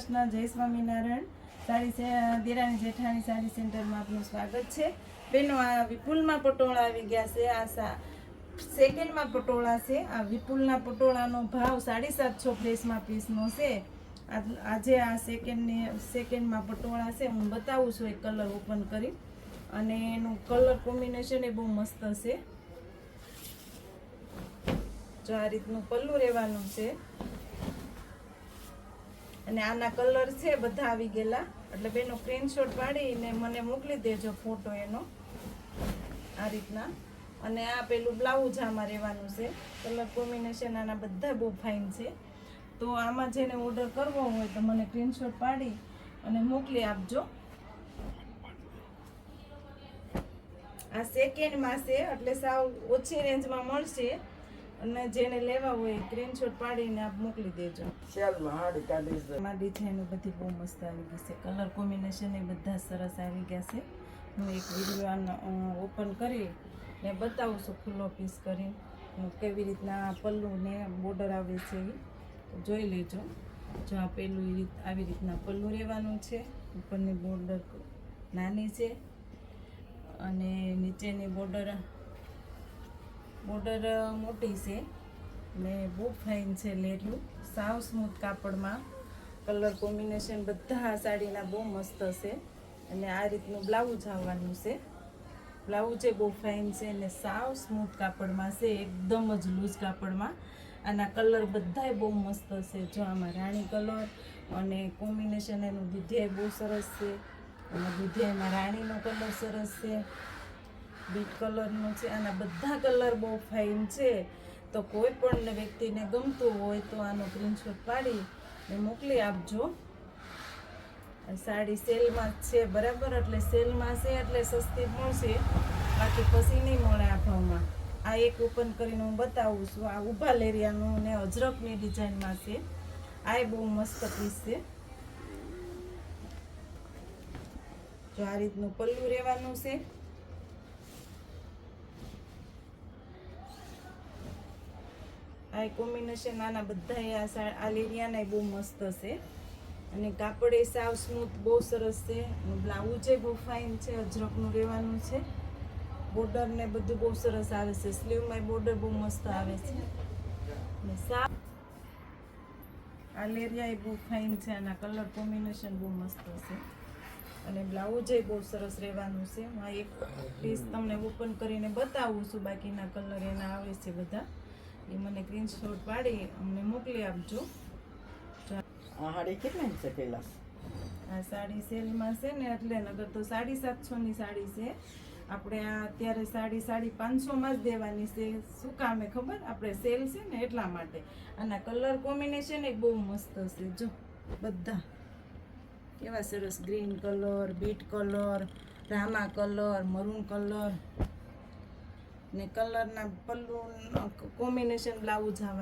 કૃષ્ણ, જય સ્વામિનારાયણ। સાડી દેરાણી જેઠાણી સાડી સેન્ટરમાં આપનું સ્વાગત છે। બેનો આ વિપુલમાં પટોળા આવી ગયા છે। આ સેકન્ડમાં પટોળા છે। આ વિપુલના પટોળાનો ભાવ 750 ફ્રેશમાં પીસનો છે। આજે આ સેકન્ડમાં પટોળા છે, હું બતાવું છું એક કલર ઓપન કરી, અને એનું કલર કોમ્બિનેશન એ બહુ મસ્ત છે। જો આ રીતનું પલ્લું રહેવાનું છે, અને આના કલર છે બધા આવી ગયેલા, એટલે બેનો સ્ક્રીનશોટ પાડીને મને મોકલી દેજો ફોટો એનો આ રીતના। અને આ પેલું બ્લાઉઝ આમાં રહેવાનું છે। કલર કોમ્બિનેશન આના બધા બહુ ફાઇન છે। તો આમાં જેને ઓર્ડર કરવો હોય તો મને સ્ક્રીનશોટ પાડી અને મોકલી આપજો। આ સેકન્ડમાં છે, એટલે સાવ ઓછી રેન્જમાં મળશે, અને જેને લેવા હોય સ્ક્રીનશોટ પાડીને આપ મોકલી દેજો। આમાં ડિઝાઇનો બધી બહુ મસ્ત આવી ગઈ છે, કલર કોમ્બિનેશન એ બધા સરસ આવી ગયા છે। હું એક વિડીયો ઓપન કરી ને બતાવું છું ખુલ્લો પીસ કરી કેવી રીતના પલ્લું ને બોર્ડર આવે છે, એ જોઈ લેજો। જો આ પેલું આવી રીતના પલ્લું રહેવાનું છે, ઉપરની બોર્ડર નાની છે, અને નીચેની બોર્ડર મોટી છે, ને બહુ ફાઇન છે લેરિયું, સાવ સ્મૂથ કાપડમાં। કલર કોમ્બિનેશન બધા સાડીના બહુ મસ્ત છે, અને આ રીતનું બ્લાઉઝ આવવાનું છે। બ્લાઉઝ એ બહુ ફાઇન છે, અને સાવ સ્મૂથ કાપડમાં છે, એકદમ જ લૂઝ કાપડમાં। આના કલર બધાય બહુ મસ્ત છે। જો આમાં રાણી કલર અને કોમ્બિનેશન એનું દુધિયા બહુ સરસ છે, અને દુધિયામાં રાણીનો કલર સરસ છે, બીટ કલરનો છે। આના બધા કલર બહુ ફાઇન છે। તો કોઈ પણ વ્યક્તિને ગમતું હોય તો આનો સ્ક્રીનશોટ પાડી ને મોકલી આપજો। સાડી સેલમાં જ છે બરાબર, એટલે સેલમાં છે એટલે સસ્તી મળશે, બાકી પછી નહીં મળે આ ભાવમાં। આ એક ઓપન કરીને હું બતાવું છું। આ ઊભા લેરિયાનું ને અજરકની ડિઝાઇનમાં છે। આ બહુ મસ્ત પીસ છે। જો આ રીતનું પલ્લું રહેવાનું છે, આ કોમ્બિનેશન આના બધા આ લેરિયાના બહુ મસ્ત છે, અને કાપડ એ સાવ સ્મૂથ બહુ સરસ છે। બ્લાઉઝ એ બહુ ફાઇન છે, અજરકનું રહેવાનું છે, બોર્ડર ને બધું બહુ સરસ આવે છે, સ્લીવમાં બોર્ડર બહુ મસ્ત આવે છે, અને સાવ આ લેરિયા એ બહુ ફાઇન છે, આના કલર કોમ્બિનેશન બહુ મસ્ત છે, અને બ્લાઉઝ એ બહુ સરસ રહેવાનું છે। હું આ એક પીસ તમને ઓપન કરીને બતાવું છું, બાકીના કલર એના આવે છે બધા, એ મને સ્ક્રીનશોટ પાડી અમને મોકલી આપજો। આ સાડી કેટલાની છે પેલા? આ સાડી સેલમાં છે ને, એટલે નગર તો 750 ની સાડી છે। આપણે આ અત્યારે 550 જ દેવાની છે। શું કામે ખબર, આપણે સેલ છે ને એટલા માટે। આના કલર કોમ્બિનેશન એ બહુ મસ્ત છે। જો બધા કેવા સરસ, green colour, bit colour, Rama colour, maroon colour, ને કલરના પલ્લુ કોમ્બિનેશન બ્લાઉઝ આવે।